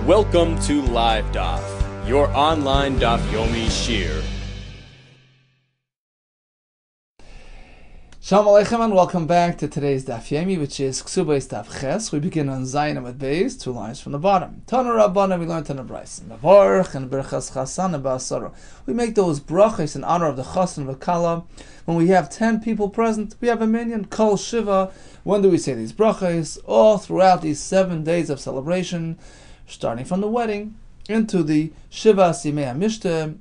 Welcome to Live Daf, your online Daf Yomi Shir. Shalom Aleichem and welcome back to today's Daf Yomi, which is Kesubos Daf Ches. We begin on Zayin Amud Beis, 2 lines from the bottom. Tana Rabbana, we learned on the Bryce. Mevorach and Berachas Chasan and Ba'asara. We make those brachos in honor of the Chasan V'Kala. When we have 10 people present, we have a minyan, Kol Shiva. When do we say these brachos? All throughout these 7 days of celebration, starting from the wedding into the Shiva Simei HaMishta.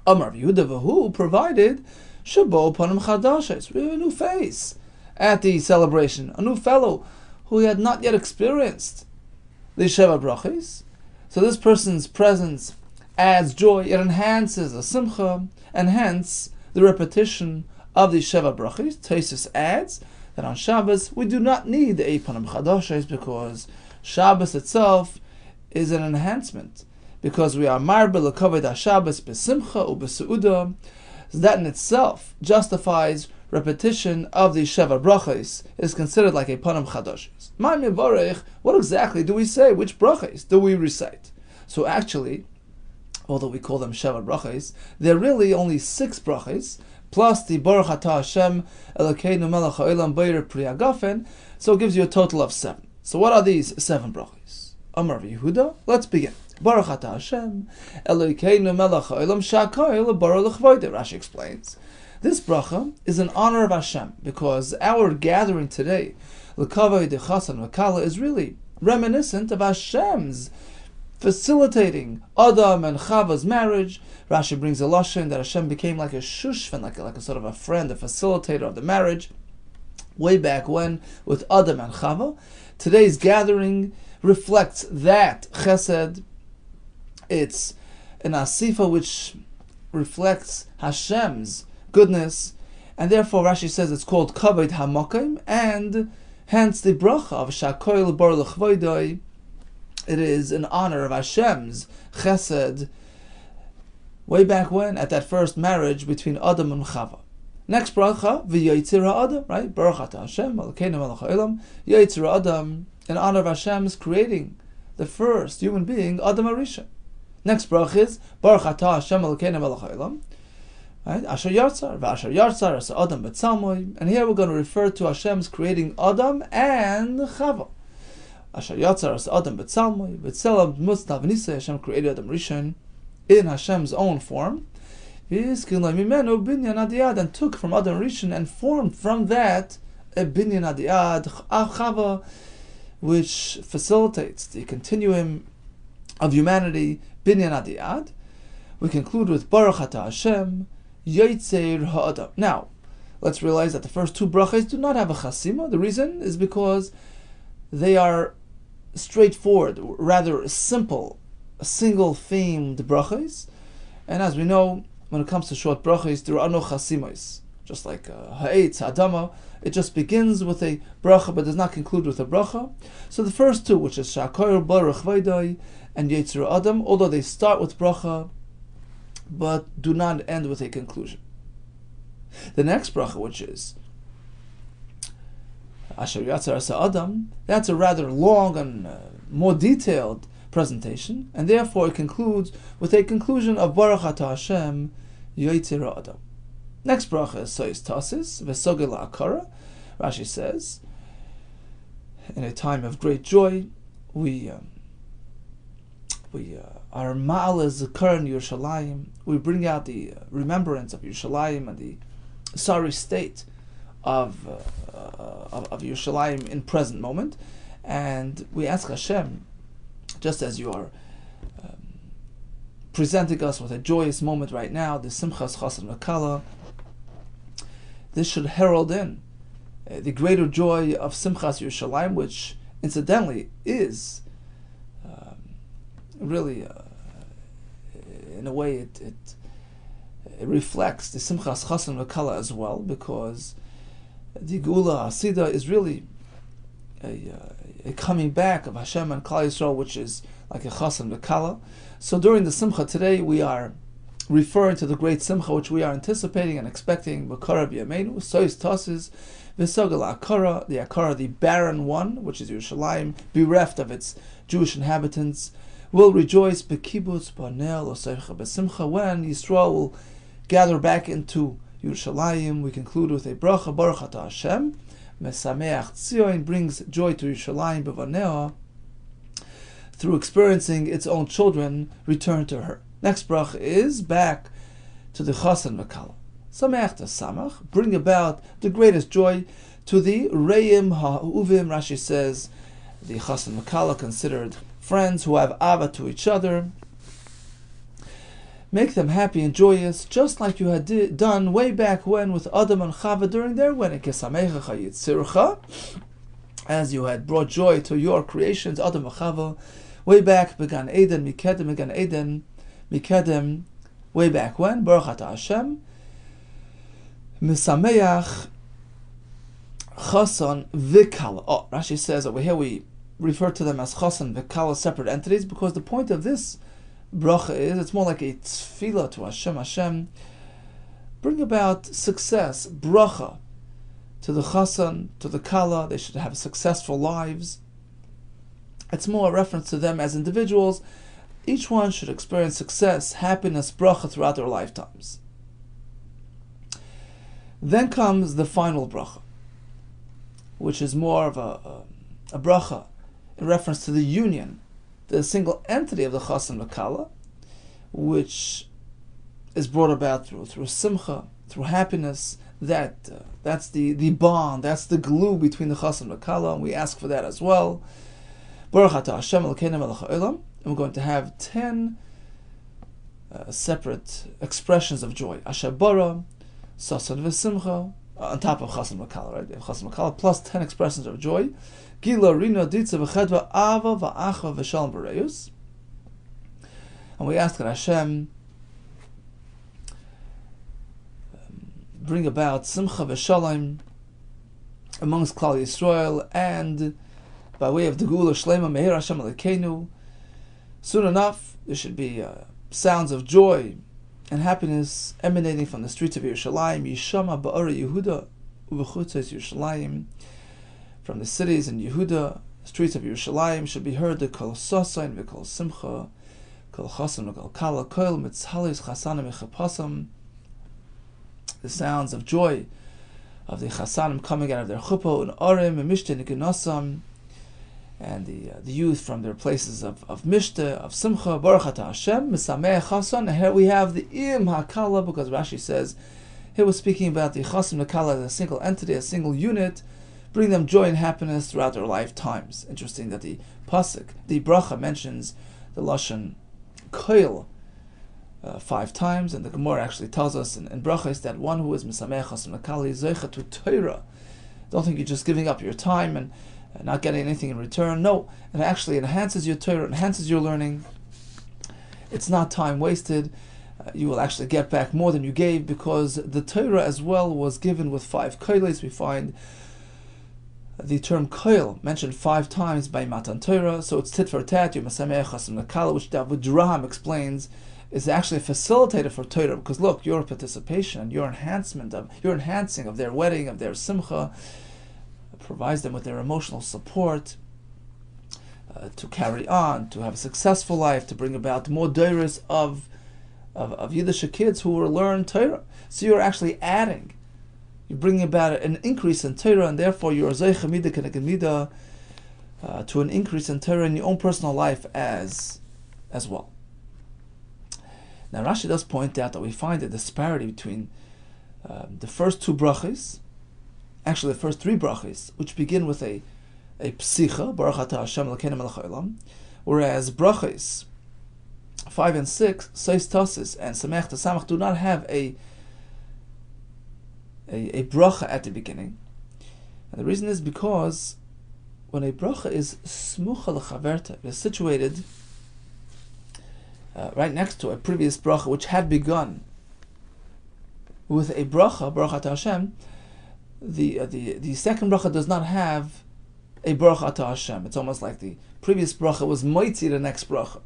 Amar Yehuda who provided Shabo Panim Chadashes. We have a new face at the celebration, a new fellow who had not yet experienced the Sheva Brachos. So this person's presence adds joy, it enhances a simcha, and hence the repetition of the Sheva Brachos. Taisus adds that on Shabbos we do not need the Panim Chadashes because Shabbos itself is an enhancement, because we are marbe l'kavod HaShabbos b'simcha u'b'seuda. So that in itself justifies repetition of the Sheva Brachos, is considered like a Panim Chadashes. Ma mevarech, what exactly do we say? Which brachos do we recite? So actually, although we call them Sheva Brachos, they're really only 6 brachos, plus the Baruch Atah Hashem Elokeinu Melech HaOlam B'Yer Pri Hagafen, so it gives you a total of 7. So what are these 7 brachos? Amar Yehuda, let's begin. Baruch Atah Hashem Elokeinu Melech HaOlam Sha'Koil Baruch L'Chvoide. Rashi explains, this bracha is in honor of Hashem, because our gathering today, L'Kavod Chasan V'Kala, is really reminiscent of Hashem's facilitating Adam and Chava's marriage. Rashi brings a lashon that Hashem became like a shushvan, like a sort of a friend, a facilitator of the marriage, way back when with Adam and Chava. Today's gathering reflects that chesed. It's an asifa which reflects Hashem's goodness, and therefore Rashi says it's called kavod hamakim, and hence the bracha of Sha'Koil Baruch L'Chvoidoi. It is in honor of Hashem's chesed way back when, at that first marriage between Adam and Chava. Next bracha, v'yotzir ha'adam, right? Baruch Atah Hashem Elokeinu Melech HaOlam, yotzir ha'adam, in honor of Hashem's creating the first human being, Adam HaRishon. Next bracha is Baruch Atah Hashem Elokeinu Melech HaOlam, right? Asher Yartzar, v'asher Yartzar as Adam b'tzalmoi, and here we're going to refer to Hashem's creating Adam and Chava. Asher Yartzar as Adam b'tzalmoi, b'tzelem mutzna v'nisei, Hashem created Adam Rishon in Hashem's own form. And took from Adam Rishon and formed from that a binyan adiyad Chava, which facilitates the continuum of humanity, binyan adiyad. We conclude with Baruch Atah Hashem Yotzir Ha'adam. Now, let's realize that the first 2 brachos do not have a chasima. The reason is because they are straightforward, rather simple, single-themed brachos. And as we know, when it comes to short brachos, there are no chasimos. Just like ha'etz, ha'adama, it just begins with a bracha but does not conclude with a bracha. So the first 2, which is Sha'Koil Baruch L'Chvoidoi and Yotzir Adam, although they start with bracha but do not end with a conclusion. The next bracha, which is Asher Yatzar Asa Adam, that's a rather long and more detailed presentation, and therefore it concludes with a conclusion of Baruch Atah Hashem Yotzir Adam. Next bracha is Sois Tasis V'Sogel La'Akara. Rashi says, in a time of great joy, we are Ma'al Zikar in Yerushalayim. We bring out the remembrance of Yerushalayim and the sorry state of Yerushalayim in present moment, and we ask Hashem, just as you are presenting us with a joyous moment right now, the Simchas Chasan V'Kala, this should herald in the greater joy of Simchas Yerushalayim, which incidentally is really, in a way, it reflects the Simchas Chasan V'Kala as well, because the Geula Hasidah is really a coming back of Hashem and Klal Yisrael, which is like a Chasan V'Kala. So during the Simcha today, we are referring to the great Simcha which we are anticipating and expecting, B'Kara B'Yameinu, Sois Tasis, V'Sogel Akara, the Akara, the barren one, which is Yerushalayim, bereft of its Jewish inhabitants, will rejoice bekibutz banel oseicha besimcha, when Yisrael will gather back into Yerushalayim. We conclude with a bracha, Baruch Atah Hashem, Mesameach Tzion, brings joy to Yerushalayim bevanea, through experiencing its own children return to her. Next bracha is back to the Chasan V'Kala. Sameach Samach, bring about the greatest joy to the Reim Ha'uvim. Rashi says the Chasan V'Kala considered friends who have ava to each other. Make them happy and joyous, just like you had done way back when with Adam and Chava during their wedding. Kesamecha Chayitzircha, as you had brought joy to your creations, Adam and Chava, way back began Eden, Mikedem, began Eden, Mikedem, way back when. Baruch Atah Hashem, Misameach Chasan V'Kala. Oh, Rashi says over here we refer to them as Chasan V'Kala, separate entities, because the point of this bracha is, it's more like a tefillah to Hashem. Hashem, bring about success, bracha, to the Chasan, to the Kala. They should have successful lives. It's more a reference to them as individuals. Each one should experience success, happiness, bracha throughout their lifetimes. Then comes the final bracha, which is more of a bracha in reference to the union, the single entity of the Chasan V'Kala, which is brought about through simcha, through happiness. That's the bond, that's the glue between the Chasan V'Kala, and we ask for that as well. Baruch Atah Hashem Elokeinu melech ha'olam, and we're going to have 10 separate expressions of joy. Asher bara, sasan v'simcha, on top of Chasan V'Kala, right? Chasan V'Kala plus 10 expressions of joy. Gila, Rina, Ditza, V'chedva, Ava, V'acha, V'shalom, B'reus. And we ask that Hashem bring about Simcha V'shalom amongst Klal Yisrael, and by way of the Gula Shlema, Meher Hashem Elokeinu. Soon enough, there should be sounds of joy and happiness emanating from the streets of Yerushalayim. Yishama Ba'ara Yehuda, U'v'chutzos Yerushalayim. From the cities in Yehuda, streets of Yerushalayim, should be heard the Kol Sasain V'Kol Simcha, Kol Chasan V'Kol Kala, Kol Mitzhalis Chasanim V'Chapasam, the sounds of joy of the Chasanim coming out of their chuppah, and Arim, and Mishte Nigunasam, and the youth from their places of Mishte, of Simcha. Baruch Atah Hashem, Misameh Chasan. And here we have the Im HaKala, because Rashi says, here we're speaking about the Chasan V'Kala as a single entity, a single unit, bring them joy and happiness throughout their lifetimes. Interesting that the pasuk, the bracha, mentions the lashon koil 5 times, and the Gemara actually tells us in brachas that one who is misamech chasan v'kala is zeicha to Torah. Don't think you're just giving up your time and not getting anything in return. No, it actually enhances your Torah, enhances your learning. It's not time wasted. You will actually get back more than you gave, because the Torah as well was given with 5 koiles. We find the term koil mentioned 5 times by Matan Torah, so it's tit for tat, your Masameh Chasim Nakala, which David Raham explains is actually a facilitator for Torah, because look, your participation, your enhancing of their wedding, of their simcha, provides them with their emotional support to carry on, to have a successful life, to bring about more deiros of Yiddish kids who will learn Torah. So you're actually adding, you're bringing about an increase in Torah, and therefore you're zeicha midah keneged midah to an increase in Torah in your own personal life as well. Now Rashi does point out that we find a disparity between the first 2 brachas, actually the first 3 brachas, which begin with a psicha, Baruch Atah Hashem Elokeinu melech ha'olam, whereas brachas 5 and 6, Seis Tasis and Samech Tasamach, do not have a bracha at the beginning. And the reason is because when a bracha is smucha l'chaverta, it is situated right next to a previous bracha which had begun with a bracha, Baruch Atah Hashem, the second bracha does not have a Baruch Atah Hashem. It's almost like the previous bracha was moitzi the next bracha.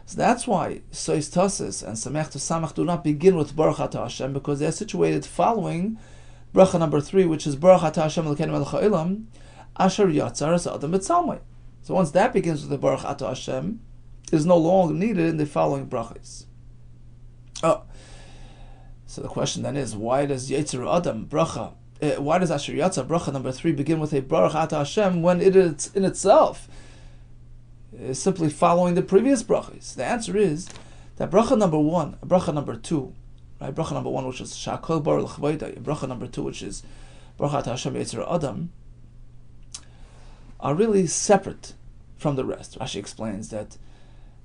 So that's why Sois Tasis and Samech to Samach do not begin with Baruch Atah Hashem, because they are situated following bracha number 3, which is Baruch Atah Hashem Elokeinu melech ha'olam, Asher Yatzar es Adam b'tzalmai. So once that begins with the Baruch Atah Hashem, is no longer needed in the following brachas. Oh, so the question then is, why does Yetzer Adam bracha? Why does Asher Yatza bracha number 3 begin with a Baruch Ata Hashem when it is in itself is simply following the previous brachas? The answer is that bracha number 1, bracha number 2, right? Bracha number 1, which is Shakol Bar L'Chvayda, bracha number 2, which is Baruch Ata Hashem Yetzer Adam, are really separate from the rest. Rashi explains that,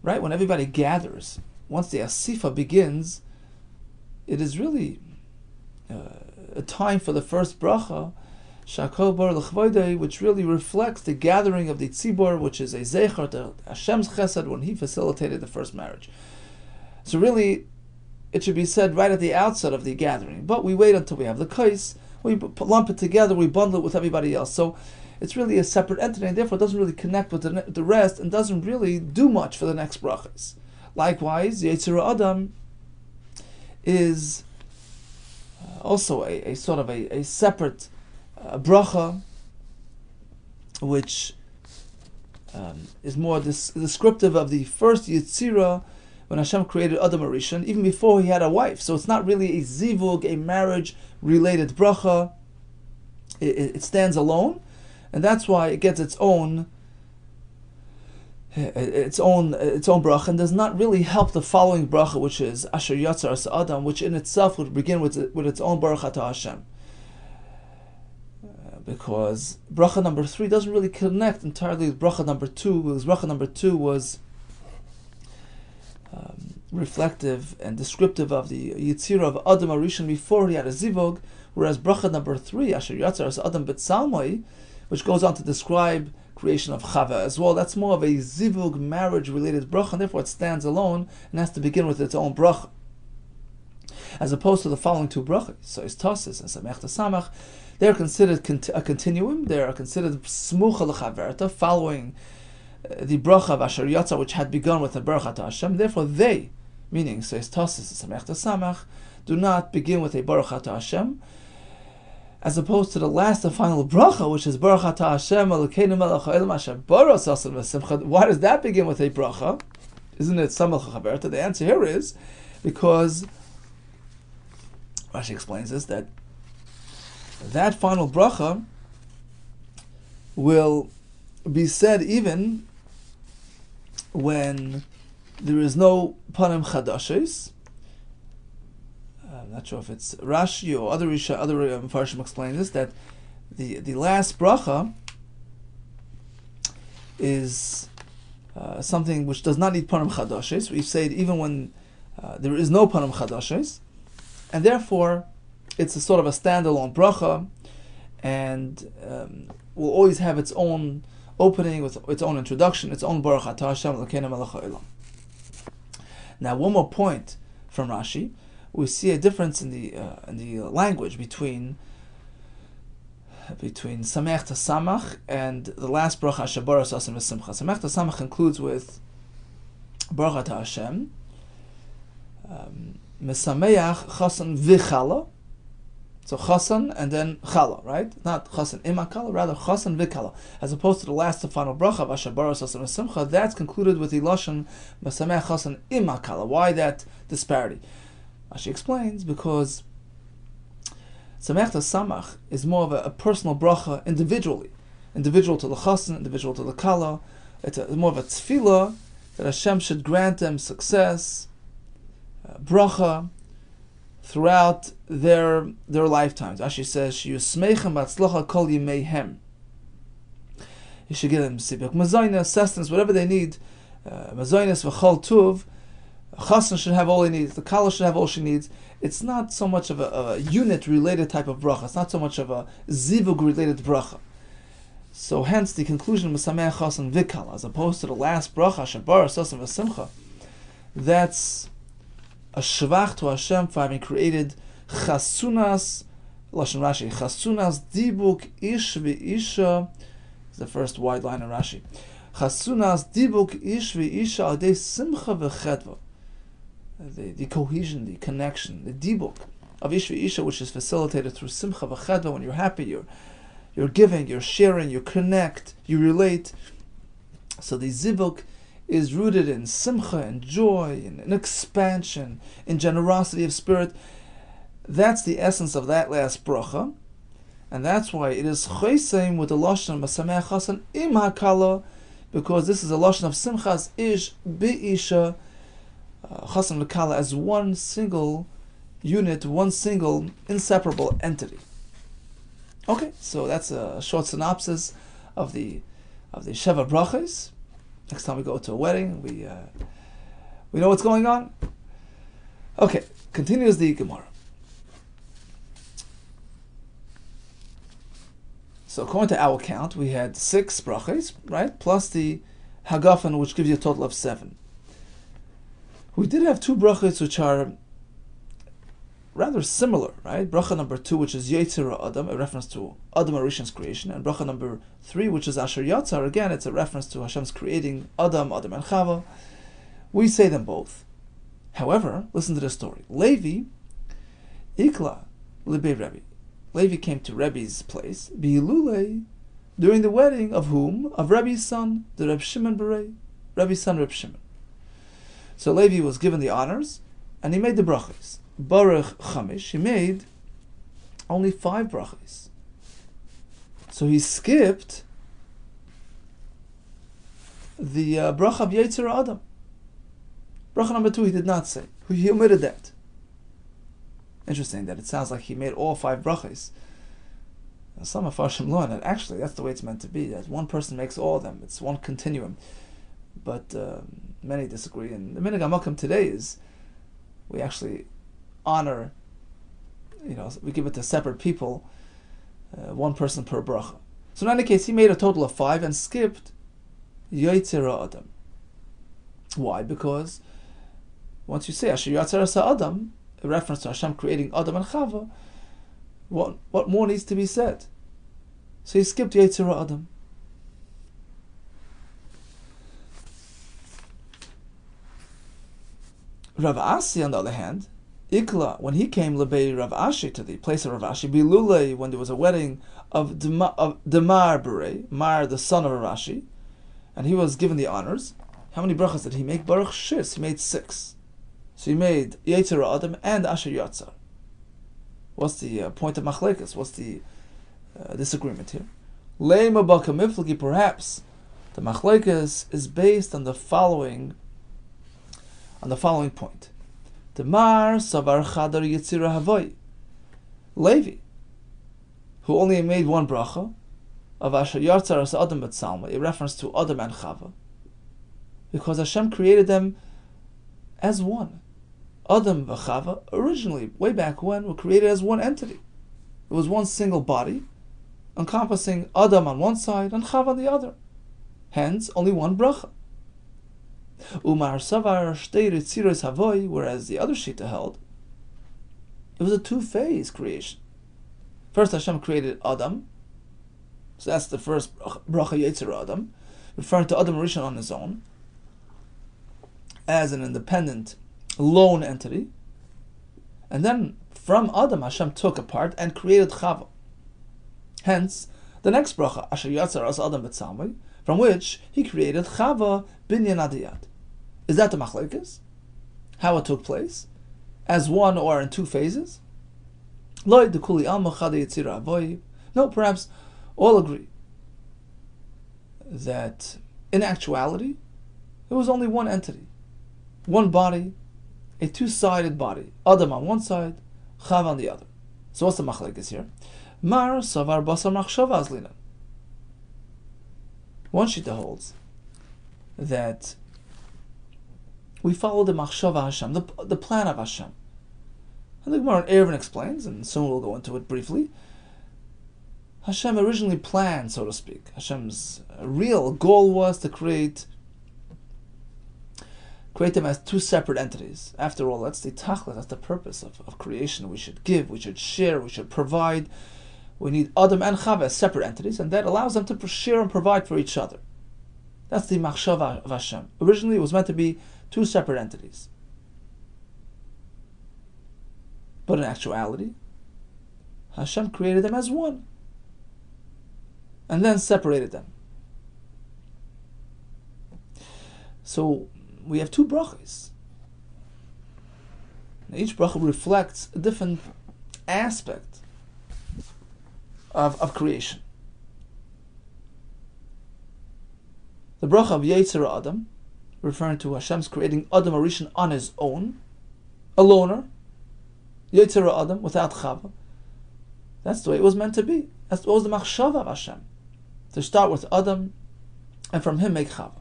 right, when everybody gathers, once the Asifa begins, it is really a time for the first bracha, Shakol Bar L'Chvayda, which really reflects the gathering of the Tzibor, which is a Zecher to Hashem's Chesed when He facilitated the first marriage. So really, it should be said right at the outset of the gathering. But we wait until we have the kais, we lump it together, we bundle it with everybody else. So it's really a separate entity, and therefore it doesn't really connect with the rest, and doesn't really do much for the next brachas. Likewise, Yetzer Adam is also a sort of a separate bracha, which is more descriptive of the first Yetzirah when Hashem created Adam Arishan, even before he had a wife. So it's not really a zivug, a marriage-related bracha. It stands alone, and that's why it gets its own bracha, and does not really help the following bracha, which is Asher Yatzar As Adam, which in itself would begin with its own Baruch Ata Hashem. Because bracha number 3 doesn't really connect entirely with bracha number 2, because bracha number 2 was reflective and descriptive of the Yitzira of Adam Arishan before he had a zivug, whereas bracha number 3, Asher Yatzar As Adam B'Tzalmai, which goes on to describe creation of Chava as well, that's more of a zivug, marriage-related bracha, and therefore it stands alone and has to begin with its own bracha, as opposed to the following 2 brachas. So it's Tosis and Samech Samach. They're considered a continuum. They are considered smucha l'chaverta, following the bracha of Asher Yatzar, which had begun with the Baruch Ata Hashem. Therefore, they, meaning so it's Tosis and Samech Samach, do not begin with a Baruch Ata Hashem, as opposed to the last and final bracha, which is Baruch Ata Hashem Elokeinu Melech Haolam Asher Bara Sasan V'Simcha. Why does that begin with a bracha? Isn't it Samach Chaverta? The answer here is because Rashi explains this, that final bracha will be said even when there is no panim chadashes. I'm not sure if it's Rashi or other Mepharshim explain this, that the last bracha is something which does not need panim chadashes. We say it even when there is no panim chadashes, and therefore it's a sort of a standalone bracha, and will always have its own opening with its own introduction, its own Baruch Ata Hashem Elokeinu Melech Haolam. Now, one more point from Rashi. We see a difference in the language between Samech to Samach and the last bracha Shabara Sasim V'Simcha. Samech to Samach concludes with Baruch Ata Hashem Mesameach Chasan V'Chala. So Chasan and then Chala, right? Not Chasan Ima Kala, rather Chasan V'Kala. As opposed to the last and final bracha of Ashabara Sasim V'Simcha, that's concluded with the Lashon Mesameach Chasan Ima Kala. Why that disparity? She explains because Samech to Samach is more of a personal bracha individually. Individual to the Chasan, individual to the Kala. It's more of a tefillah that Hashem should grant them success, bracha, throughout their lifetimes. Rashi says, "Yusmeichem batzlocha kol yimeihem." He should give them sibuk mazonos, sustenance, whatever they need. Mazonos v'chol tuv. Chasan should have all he needs. The Kala should have all she needs. It's not so much of a unit-related type of bracha. It's not so much of a zivug-related bracha. So hence the conclusion of Mesameach Chasan V'Kala, as opposed to the last bracha, Shabar Sasim V'Simcha, that's a shvach to Hashem for having created Chasunas, Lashon Rashi, Chasunas Dibuk Ish V'Isha, is the first wide line in Rashi. Chasunas Dibuk Ish V'Isha Adei Simcha V'Chedva. The cohesion, the connection, the dibuk of Ish V'Isha, which is facilitated through Simcha V'Chedva. When you're happy, you're giving, you're sharing, you connect, you relate. So the zivuk is rooted in simcha and joy, in expansion, in generosity of spirit. That's the essence of that last bracha, and that's why it is chayseim with the lashon masamech chasan im hakala, because this is a lashon of simchas ish biisha chasan lekala, as one single unit, one single inseparable entity. Okay, so that's a short synopsis of the Sheva Brachos. Next time we go to a wedding, we know what's going on. Okay, continues the Gemara. So according to our count, we had 6 brachos, right? Plus the Hagafen, which gives you a total of 7. We did have 2 brachos which are rather similar, right? Bracha number 2, which is Yetzirah Adam, a reference to Adam Arishan's creation, and bracha number 3, which is Asher Yatzar, again, it's a reference to Hashem's creating Adam and Chava. We say them both. However, listen to the story. Levi, Ikla, Libe Rebbe. Levi came to Rebbe's place, Bihilule, during the wedding of whom? Of Rebbe's son, the Reb Shimon Berei, Rebbe's son Reb Shimon. So Levi was given the honors, and he made the brachos. Baruch Chamish, he made only 5 brachos. So he skipped the bracha of Yetzirah Adam. Bracha number 2 he did not say. He omitted that. Interesting that it sounds like he made all 5 brachos. Some of Farshim learn that actually that's the way it's meant to be, that one person makes all of them. It's one continuum. But many disagree. And the minhag HaMakom today is we actually honor, we give it to separate people, one person per bracha. So in any case, he made a total of 5 and skipped Yetzirah Adam. Why? Because once you say Asher Yatzar Adam, a reference to Hashem creating Adam and Chava, what more needs to be said? So he skipped Yetzirah Adam. Rav Asi, on the other hand, Ikla, when he came Lebei Rav Ashi, to the place of Rav Ashi, Bilule, when there was a wedding of Demar Berei, Mar, the son of Rav Ashi, and he was given the honors. How many brachas did he make? Baruch Shis, he made 6. So he made Yetzirah Adam and Asher Yatzar. What's the point of Machlekes? What's the disagreement here? Leima Baka Miflagi, perhaps the Machlekes is based on the following point. Demar Savar Chadar Yetzirah Havoi. Levi, who only made 1 bracha of Asher Yatzar as Adam B'Tzalma, a reference to Adam and Chava, because Hashem created them as one. Adam and Chava, originally, way back when, were created as one entity. It was one single body, encompassing Adam on one side and Chava on the other. Hence, only 1 bracha. Umar Savar Shtei Ritziros Havoi, whereas the other Shita held, it was a 2-phase creation. First, Hashem created Adam, so that's the first bracha Yetzirah Adam, referring to Adam Rishon on his own, as an independent, lone entity. And then, from Adam, Hashem took a part and created Chava. Hence, the next bracha, Asher Yatzar as Adam B'Tzalmai, from which he created Chava Binyan Adiyat. Is that the machlekes? How it took place? As 1 or in 2 phases? No, perhaps all agree that in actuality it was only 1 entity, 1 body, a 2-sided body. Adam on one side, Chava on the other. So what's the machlekes here? Mar Savar Basar Machshava Azlina. One shita holds that we follow the Machshava Hashem, the plan of Hashem. And the Gemara in Eruvin explains, and soon we'll go into it briefly. Hashem originally planned, so to speak. Hashem's real goal was to create them as 2 separate entities. After all, that's the tachlis, that's the purpose of creation. We should give, we should share, we should provide. We need Adam and Chava as separate entities, and that allows them to share and provide for each other. That's the Machshava of Hashem. Originally, it was meant to be 2 separate entities. But in actuality, Hashem created them as 1, and then separated them. So we have two brachas. Each bracha reflects a different aspect of creation. The bracha of Yetzer Adam, referring to Hashem's creating Adam Arishan on his own, a loner, Yetzer Adam, without Chava. That's the way it was meant to be. That was the machshava of Hashem. To start with Adam, and from him make Chava.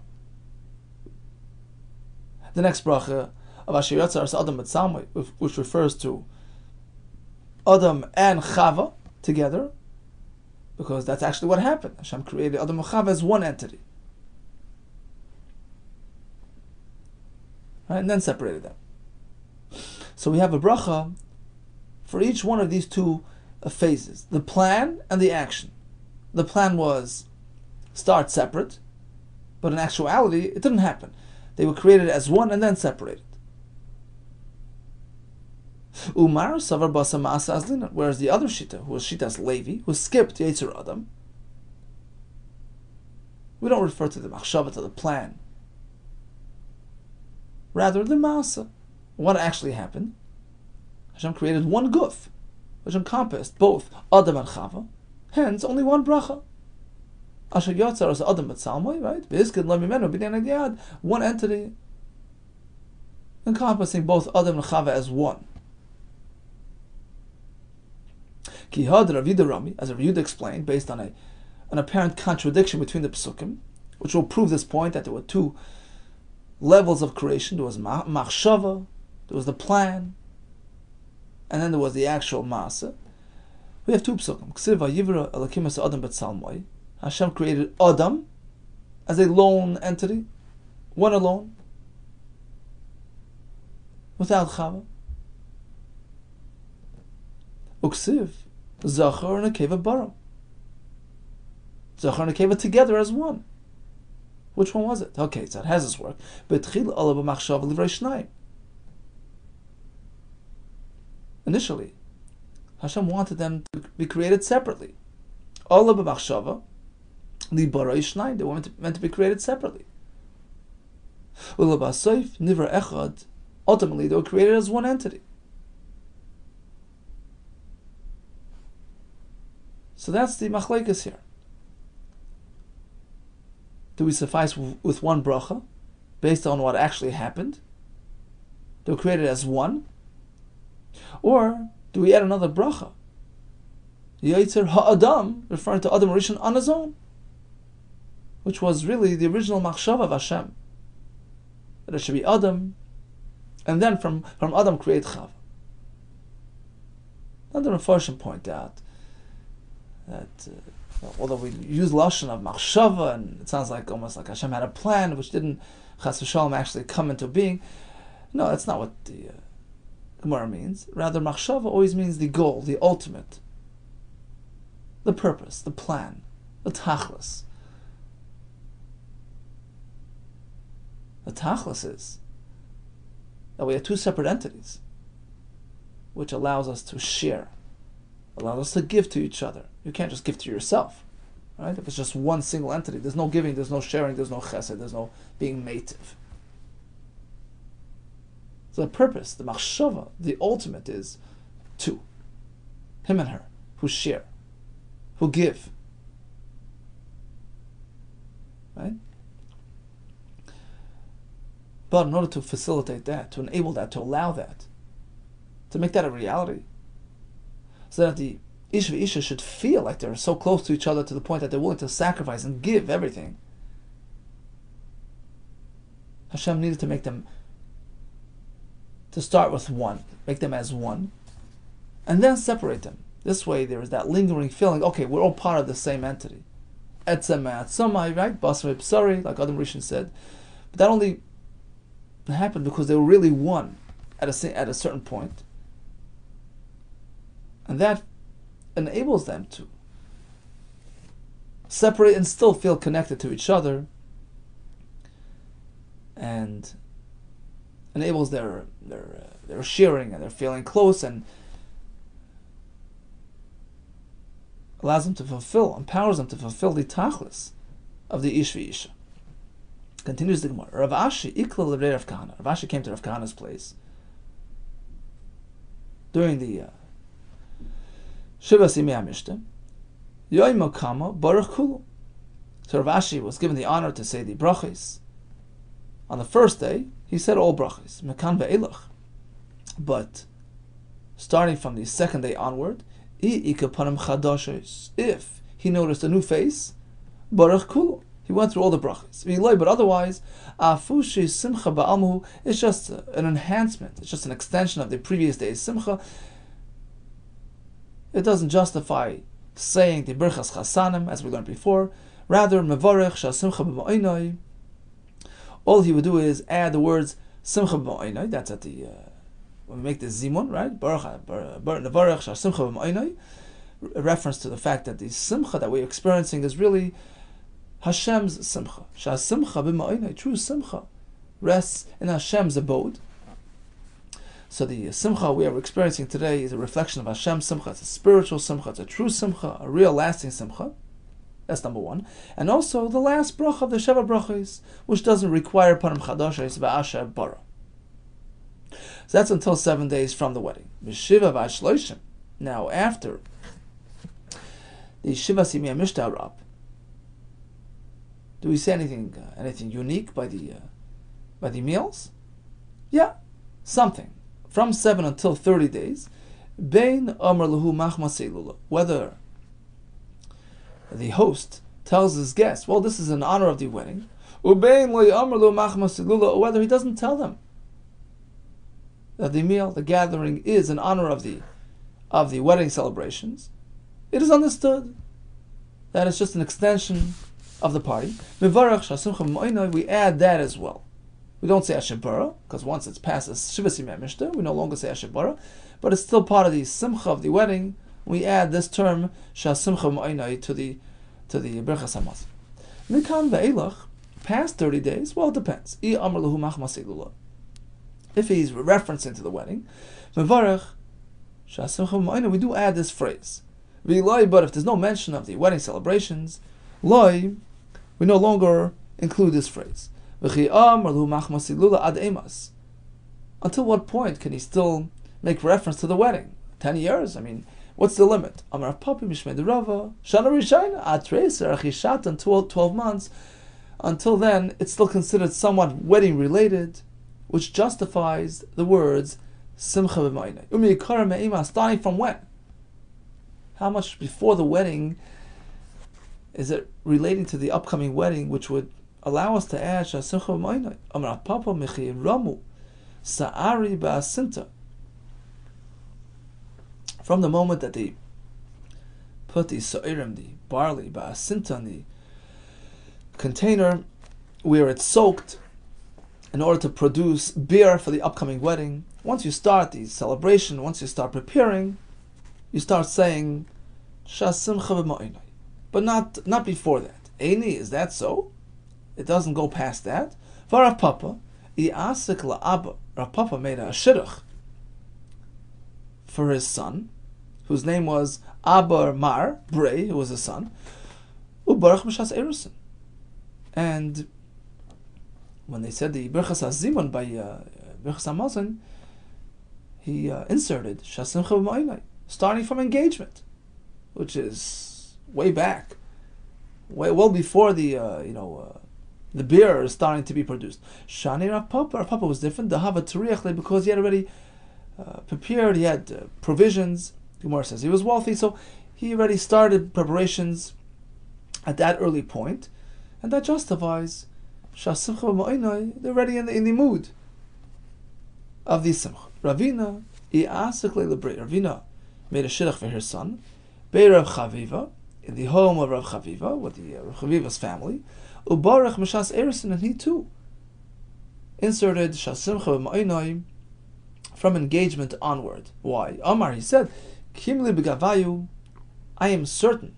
The next bracha of Asher Yatzar Adam Mitzalmai, which refers to Adam and Chava together, because that's actually what happened. Hashem created Adam and Chava as one entity. Right? And then separated them. So we have a bracha for each one of these two phases, the plan and the action. The plan was start separate, but in actuality it didn't happen. They were created as one and then separated. Umar Savar Basa Ma'asa Azlina, whereas the other Shita, who was Shitas Levi, who skipped Yetzer Adam, we don't refer to the Machshava, to the plan. Rather, the Ma'asa. What actually happened? Hashem created one guf, which encompassed both Adam and Chava, hence only one bracha. Asher Yotzar as Adam Mitzalmai, right? V'izkid lo mimenu b'nei yad, one entity encompassing both Adam and Chava as one. Ki had Rabbi Yehuda Rami, as Rabbi Yehuda explained, based on an apparent contradiction between the Pesukim, which will prove this point that there were two levels of creation. There was Machshava, there was the plan, and then there was the actual Maaseh. We have two Pesukim. Ksiv vayivra Elokim es Adam b'tzalmai. Hashem created Adam as a lone entity, one alone, without Chava. Uksiv Zachar and Nekeva bara. Zachar and Nekeva together as one. Which one was it? Okay, so it has its work. Initially, Hashem wanted them to be created separately. Allah b'machshava, li bara ishnayim. They were meant to be created separately. Ulabasayf nivra echad. Ultimately, they were created as one entity. So that's the machlekes here. Do we suffice with one bracha, based on what actually happened? They were created as one? Or do we add another bracha? Yetzer ha'adam, referring to Adam Rishon on his own, which was really the original machshava of Hashem. That it should be Adam, and then from Adam create Chava. Now the Mefarshim point out that although we use lashon of machshava, and it sounds like almost like Hashem had a plan which didn't chas v'shalom actually come into being. No, that's not what the Gemara means. Rather, machshava always means the goal, the ultimate, the purpose, the plan, the tachlis. The tachlis is that we have two separate entities, which allows us to share, allows us to give to each other. You can't just give to yourself, right? If it's just one single entity, there's no giving, there's no sharing, there's no chesed, there's no being mative. So the purpose, the machshava, the ultimate is two. Him and her, who share, who give. Right? But in order to facilitate that, to enable that, to allow that, to make that a reality, so that the Ish v'Isha should feel like they're so close to each other to the point that they're willing to sacrifice and give everything, Hashem needed to make them, to start with one, make them as one, and then separate them. This way there is that lingering feeling, okay, we're all part of the same entity. Etzem ma'atzamai, right? Basar psari, like Adam Rishon said. But that only happened because they were really one at a certain point. And that enables them to separate and still feel connected to each other, and enables their sharing and their feeling close, and allows them to fulfill, empowers them to fulfill the tachlis of the Ish v'Isha. Continues the Gemara. Rav Ashi ikla l'rei Rav Kahana. Rav Ashi came to Rav Kahana's place during the Shiva Simei HaMishta. Yoim Kama Baruch Kulu. So Rav Ashi was given the honor to say the brachos. On the first day, he said all brachos. Mekan ve'elach. But starting from the second day onward, if he noticed a new face, Baruch Kulu. He went through all the brachos. But otherwise, afushi simcha ba'almuhu is just an enhancement. It's just an extension of the previous day's simcha. It doesn't justify saying the birchas chasanim as we learned before. Rather, mevarech shasimcha b'ma'inai. All he would do is add the words simcha b'ma'inai. That's at the when we make the zimun, right? Mevarech shasimcha b'ma'inai. A reference to the fact that the simcha that we're experiencing is really Hashem's simcha. Shasimcha b'ma'inai, true simcha, rests in Hashem's abode. So the simcha we are experiencing today is a reflection of Hashem's simcha. It's a spiritual simcha. It's a true simcha, a real lasting simcha. That's number one. And also the last bracha of the Sheva brachos, which doesn't require panim chadashos va'asher bara. So that's until 7 days from the wedding. B'shiva v'ashloishim. Now after the Shiva Simei HaMishta are up, do we say anything unique by the meals? Yeah, something. From 7 until 30 days, Bein Amar Lahu Machmas Elula. Whether the host tells his guest, well, this is in honor of the wedding, Ubein Lo Amar Lahu Machmas Elula, or whether he doesn't tell them that the meal, the gathering, is in honor of the wedding celebrations, it is understood that it's just an extension of the party. We add that as well. We don't say Asher Bara, because once it's past the Shiva Simei HaMishta, we no longer say Asher Bara, but it's still part of the simcha of the wedding. We add this term Shasimcha Ma'inai to the Birchas Hamazon. Mikan ve'elach, past 30 days, well, it depends. If he's referencing to the wedding, Mevarech Shasimcha Ma'inai, we do add this phrase. But if there's no mention of the wedding celebrations, Loi, we no longer include this phrase. Until what point can he still make reference to the wedding? 10 years? I mean, what's the limit? Until 12 months. Until then, it's still considered somewhat wedding related, which justifies the words Simcha b'ma'inai. Starting from when? How much before the wedding is it relating to the upcoming wedding, which would allow us to add Shasimcha b'ma'inai? Amar Papa Mechi Ramu Sa'ari Ba'asinta. From the moment that they put the sa'irim, the barley, Ba'asinta, in the container where it's soaked in order to produce beer for the upcoming wedding, once you start the celebration, once you start preparing, you start saying Shasimcha b'ma'inai. But not before that. Eini, is that so? It doesn't go past that. For Rav Papa, I'asik la'abba. Rav Papa made a shidduch for his son, whose name was Abba Mar, Bray, who was his son, Ubarach Mishas Erusin. And when they said the Birchas HaZimun by Birchas HaMazon, he inserted Shasimcha b'ma'inai, starting from engagement, which is way back, well before the beer is starting to be produced. Shani Rav Papa was different. The Hava Turiach, because he had already prepared. He had provisions. Gemara says he was wealthy, so he already started preparations at that early point, and that justifies Shasimcha b'ma'inai. They're already in the mood of the simcha. Ravina Ravina made a shidduch for her son, Be'erav Chaviva, in the home of Rav Chaviva, with the Rav Chaviva's family, Ubarach Mishas Erison, and he too inserted Shasimcha b'ma'inai from engagement onward. Why? Amar, he said, Kimli b'gavayu, I am certain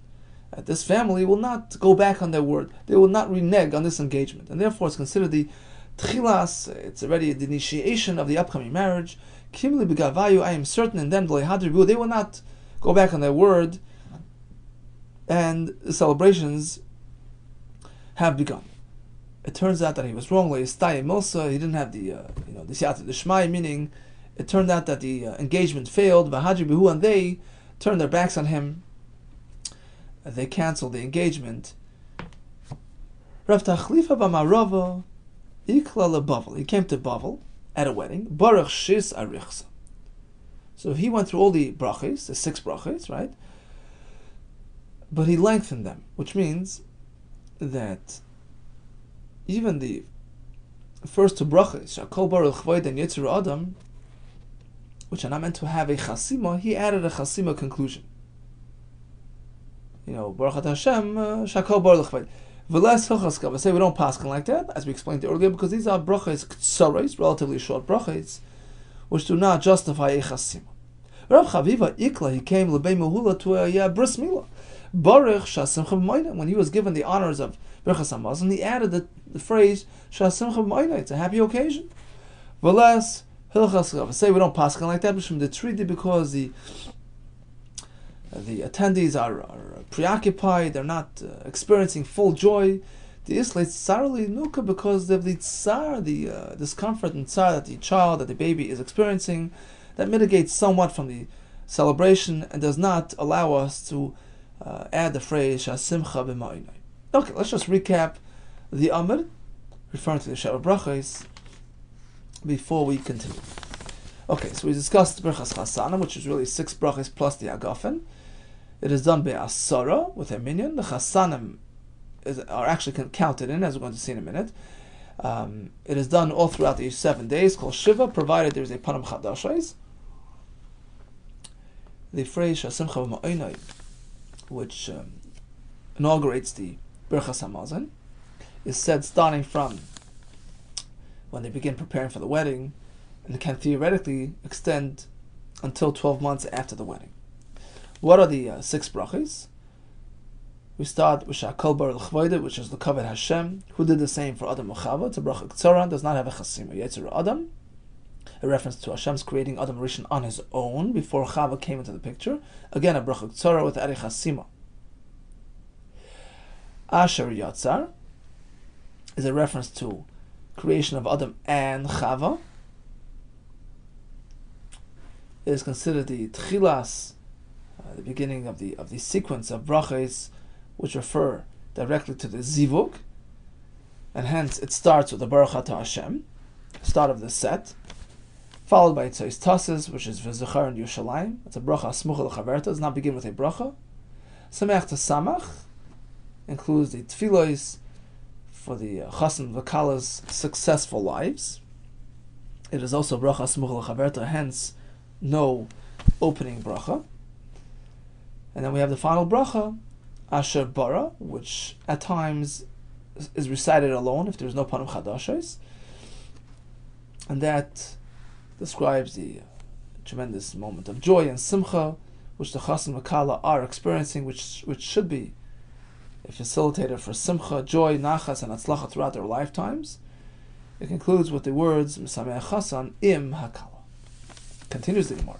that this family will not go back on their word. They will not renege on this engagement, and therefore it's considered the tchilas. It's already the initiation of the upcoming marriage. Kimli b'gavayu, I am certain in them they will not go back on their word, and the celebrations have begun. it turns out that he was wrong. He didn't have the the siyata d'shmai, meaning it turned out that the engagement failed. V'hadri bihu, and they turned their backs on him. They canceled the engagement. Rav Tachlifa b'marava ikla leBavel. He came to Bavel at a wedding. Baruch shis arichsa. So he went through all the brachos, the 6 brachos, right? But he lengthened them, which means that even the first 2 brachos, Shakol Baruch Chvoid and Yitzur Adam, which are not meant to have a chasima, he added a chasima conclusion. Baruch Atah Hashem, Shakol Baruch Chvoid. V'les hilchas say we don't paskin like that, as we explained earlier, because these are brachos ktsaros, relatively short brachos, which do not justify a chasima. Rav Chaviva Ikla, he came lebei mehula to a bris milah. Baruch shasimcha b'mayna. When he was given the honors of Birchas Hamazon, he added the phrase shasimcha b'mayna. It's a happy occasion. V'les hilchas say we don't paskin like that, but from the treaty, because the attendees are preoccupied, they're not experiencing full joy. The islay tsarli nuka, because of the tsar, the discomfort and tsar that the child, that the baby is experiencing, that mitigates somewhat from the celebration and does not allow us to add the phrase shasimcha b'ma'inai. Okay, let's just recap the Amr, referring to the Sheva Brachos, before we continue. Okay, so we discussed Birchas Chasana, which is really 6 brachos plus the Agafen. It is done by Asara with a minyan. The Chasanim are actually counted in, as we're going to see in a minute. It is done all throughout the 7 days, called Shiva, provided there is a Panam Chadashais. The phrase Shasimcha B'ma'inai, which inaugurates the Birchas Hamazon, is said starting from when they begin preparing for the wedding, and can theoretically extend until 12 months after the wedding. What are the 6 brachos? We start with Shakol Baruch Chvoide, which is the Kavod Hashem, who did the same for Adam Uchava. It's a bracha Ktsara, does not have a chasima. Yitzur Adam, a reference to Hashem's creating Adam Rishon on his own before Chava came into the picture. Again, a bracha Ktsara with Ari Chasima. Asher Yatzar is a reference to creation of Adam and Chava. It is considered the Tchilas, the beginning of the sequence of brachos, which refer directly to the Zivug, and hence it starts with the Baruch Atah Hashem, start of the set, followed by Tzois Tasses, which is V'Zechar and Yerushalayim. It's a bracha Smucha L'Chaverta, does not begin with a bracha. Sameach to Samach includes the Tfilos for the Chassan V'Kala's successful lives. It is also bracha Smucha L'Chaverta, hence no opening bracha. And then we have the final bracha, Asher Bara, which at times is recited alone if there is no Panam Chadashos. And that describes the tremendous moment of joy and simcha which the Chassan V'Kala are experiencing, which should be a facilitator for simcha, joy, nachas, and atzlacha throughout their lifetimes. It concludes with the words, M'sameach Chassan im hakala. Continues the Gemara.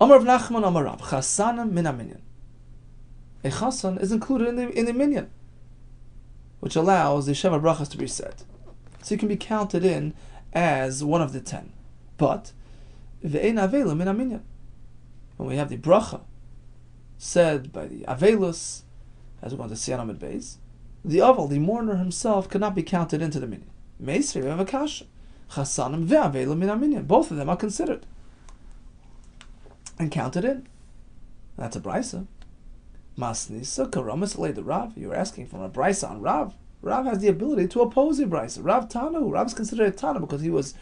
Amar Rav Nachman Amar Rav, Chasan min minyan. A Chasan is included in the minyan, which allows the Sheva Brachas to be said. So he can be counted in as one of the 10. But, Ve'ein Avela min minyan. When we have the Bracha said by the Avelus, as we're going to see on Amid Beis, the Aval, the mourner himself, cannot be counted into the minyan. Meisri Vevakasha. Chasanim ve'Avela min minyan. Both of them are considered and counted in. That's a brisa. Masnisa karamas le the Rav. You're asking from a brisa on Rav. Rav has the ability to oppose the brisa. Rav Tanu. Rav is considered a Tanu because he was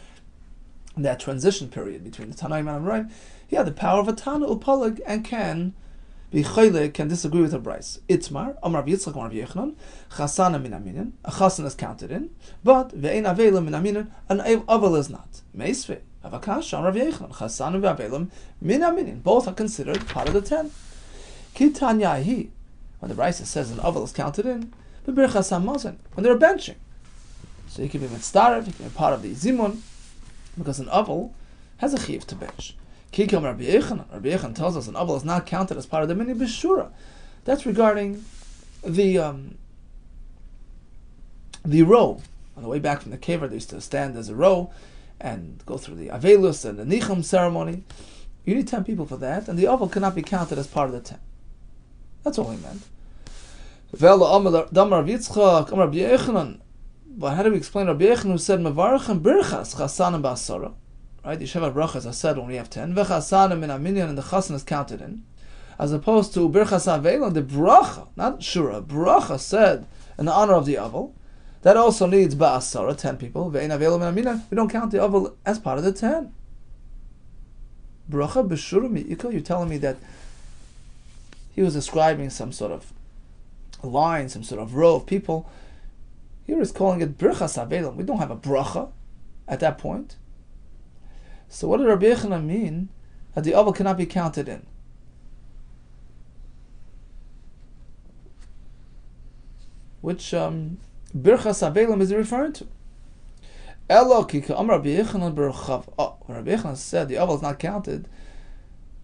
in that transition period between the Tanaim and Amoraim. He had the power of a Tanu upalag and can be chaylik, can disagree with a brisa. Itmar Amar Rav Yitzchak Amar Rav Yechanan Chasana min minyan. A chasan is counted in, but ve'ein avela min minyan. An aval is not. Meisve. Avakash Amar Rav Yechanan Chasan ve'avelim min minyan. Both are considered part of the 10. Kitanyahi, when the brisa says an aval is counted in, but Birchas Hamazon, when they're benching. So you can be mitzdaref, you can be part of the zimun, because an aval has a chiv to bench. Kikam Rabbi Yechanan. Rabbi Yechanan tells us an aval is not counted as part of the mini b'shura. That's regarding the the row. On the way back from the kever, they used to stand as a row and go through the avelus and the nichum ceremony. You need 10 people for that, and the oval cannot be counted as part of the 10. That's all he meant. But how do we explain Rabbi Yehuda who said mevarachem birchas chasanim ba'asara? Right, the Sheva brachas are said when we have 10. V'chasanim in a minyan, and the chasan is counted in, as opposed to birchas avelim, the bracha, not shura, bracha said in the honor of the oval. That also needs ba'asara, 10 people. Ve'in avelim in a minyan, we don't count the oval as part of the 10. Bracha b'shura mi'ika, you're telling me that he was describing some sort of line, some sort of row of people. Here he's calling it birchas avelim. We don't have a bracha at that point. So what did Rabbi Yehuda mean that the oval cannot be counted in? Which birchas avelim is he referring to? Rabbi Yehuda said the oval is not counted.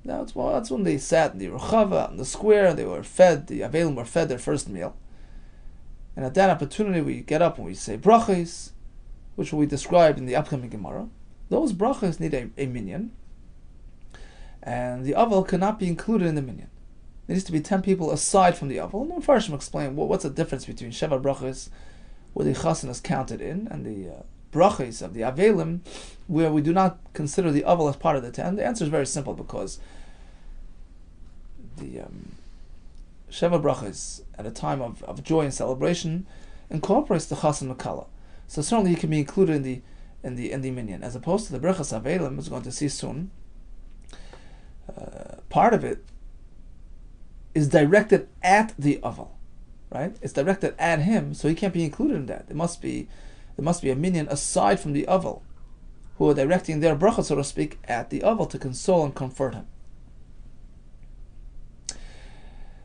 That's when they sat in the rechava, in the square, they were fed, the avelim were fed their first meal. And at that opportunity we get up and we say brachas, which will be described in the upcoming Gemara. Those brachas need a minyan, and the oval cannot be included in the minyan. There needs to be 10 people aside from the oval. And the Farshim explain what's the difference between Sheva brachas, where the chasen is counted in, and the brachas of the avelim, where we do not consider the oval as part of the 10. The answer is very simple, because the Sheva brachas at a time of joy and celebration incorporates the chasen makala. So certainly he can be included in the minyan, as opposed to the brachas avelim, as we're going to see soon. Part of it is directed at the oval, right? It's directed at him, so he can't be included in that. There must be a minyan aside from the oval, who are directing their bracha, so to speak, at the oval to console and comfort him.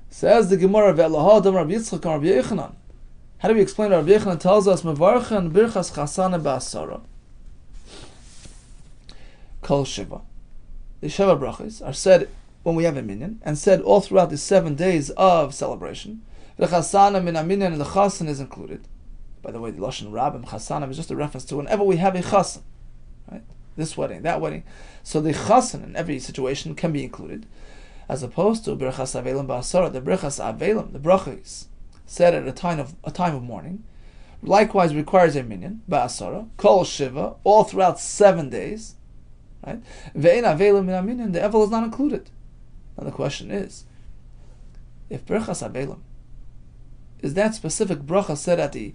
Says the Gemara, how do we explain Rabbi Yehuda tells us mevarchen birchas chasana ba'asara kol shiva? The Sheva brachas are said when we have a minyan, and said all throughout the 7 days of celebration. The chasana min minyan, and the chasan is included. By the way, the lashon rabbim chasanim is just a reference to whenever we have a chasan, right? This wedding, that wedding. So the chasan in every situation can be included, as opposed to birchas avelim ba'asara, the birchas avelim, the brachas said at a time of mourning, likewise requires a minyan ba'asara kol shiva, all throughout 7 days, right? Ve'in avelim min minyan, the avel is not included. Now the question is, if birchas avelim is that specific bracha said at the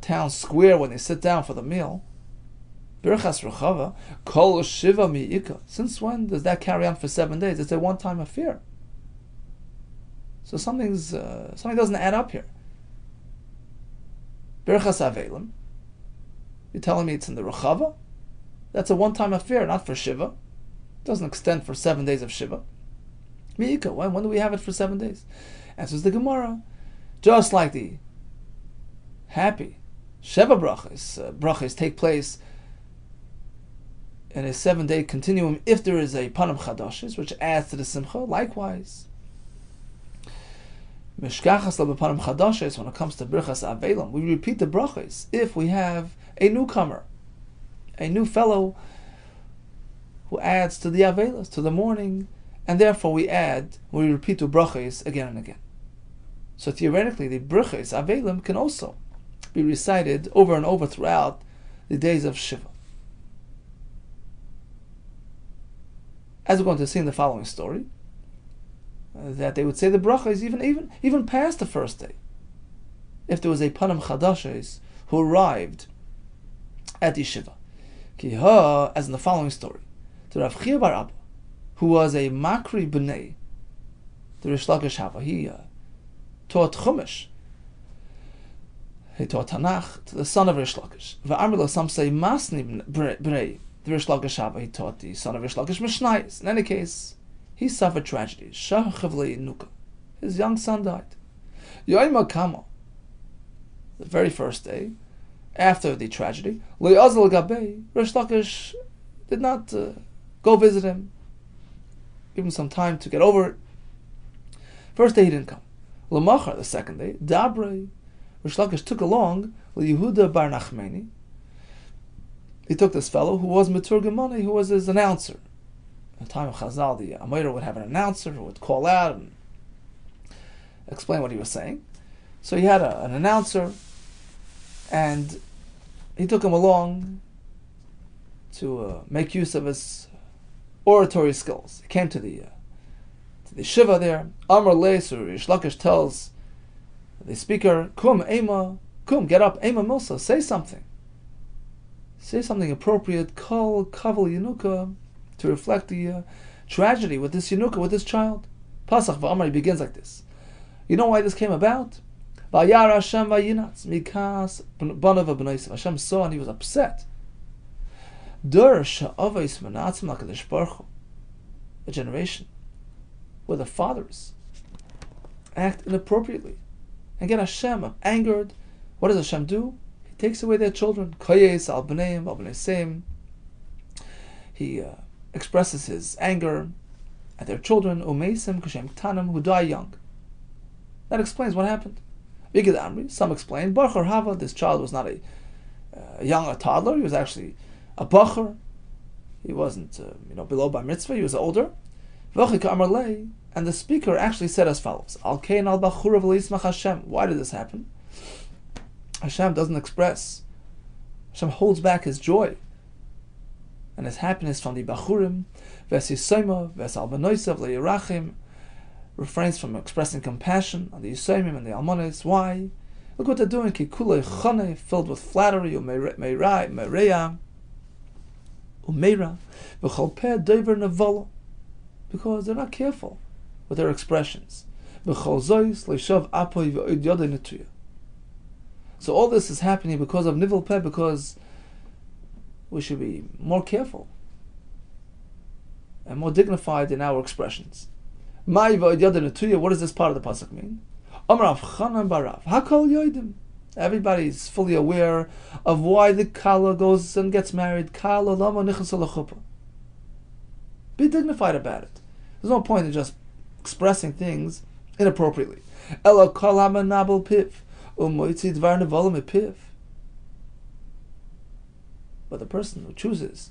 town square when they sit down for the meal, birchas rechava kol shiva mi'ika, since when does that carry on for 7 days? It's a one-time affair. So something doesn't add up here. Birchas avelim, you're telling me it's in the rechava? That's a one-time affair, not for shiva. It doesn't extend for 7 days of shiva. Mi'ika, when do we have it for 7 days? Answers the Gemara, just like the happy Sheva brachas take place in a 7-day continuum if there is a panim chadashes, which adds to the simcha. Likewise, mishkachas lo b'panim chadashes, when it comes to birchas avelim, we repeat the brachas if we have a newcomer, a new fellow who adds to the avelas, to the mourning, and therefore we repeat the brachas again and again. So theoretically, the brachas avelim can also be recited over and over throughout the days of Shiva. As we're going to see in the following story, that they would say the brachas even past the first day, if there was a panim chadashes who arrived at the Shiva. Kiha, as in the following story, to Rav Chia bar Abba, who was a makri b'nei, the Rish Lakish Hava, he taught Chumash. He taught Tanakh to the son of Rish Lakish. V'amrilo, some say Masni b'nei, the Rish Lakish Hava, he taught the son of Rish Lakish Mishnayis. In any case, he suffered tragedy. Shachavli Nuka, his young son died. Yoima Kama, the very first day after the tragedy, Lo Yazal Gabei, Rish Lakish did not go visit him, give him some time to get over it. First day he didn't come. Lamachar, the second day, Dabrei, Rish Lakish took along Yehuda bar Nachmani. He took this fellow who was Meturgamani, who was his announcer. At the time of Chazal, the Amira would have an announcer who would call out and explain what he was saying. So he had an announcer, and he took him along to make use of his oratory skills. He came to the shiva there. Amar Leis, or Rish Lakish tells the speaker, Kum, Ema, Kum, get up, Ema Milsa, say something. Say something appropriate, Kol, Kaval Yenuka, to reflect the tragedy with this Yenuka, with this child. Pasach v'Amar, he begins like this. You know why this came about? Vayar Hashem vayinatz, Mikas, Banav v'Bnaisav. Hashem saw and he was upset. Dur sha'avais manatzim l'kadosh baruch hu. A generation where the fathers act inappropriately and get Hashem angered. What does Hashem do? He takes away their children. Koyes al b'neim al b'neiseim. He expresses his anger at their children. Umeisim kashem tanim, who die young. That explains what happened. Some explain Bachar Hava. This child was not a young or toddler. He was actually a Bachar. He wasn't below bar mitzvah. He was older. And the speaker actually said as follows: Al kain al bachura v'leismach Hashem. Why did this happen? Hashem doesn't express. Hashem holds back his joy and his happiness from the bachurim. Ves yisoima ves al benoisav le'yirachim. Refrains from expressing compassion on the Yisayimim and the Almones. Why? Look what they're doing. Kikulei chane, filled with flattery, umeira, v'chol dover nevolo, because they're not careful with their expressions. V'chol zois leishav apoi v'oid yodei netuya. So all this is happening because of nivel peh, because we should be more careful and more dignified in our expressions. What does this part of the pasuk mean? Everybody's fully aware of why the kala goes and gets married. Be dignified about it. There's no point in just expressing things inappropriately. But the person who chooses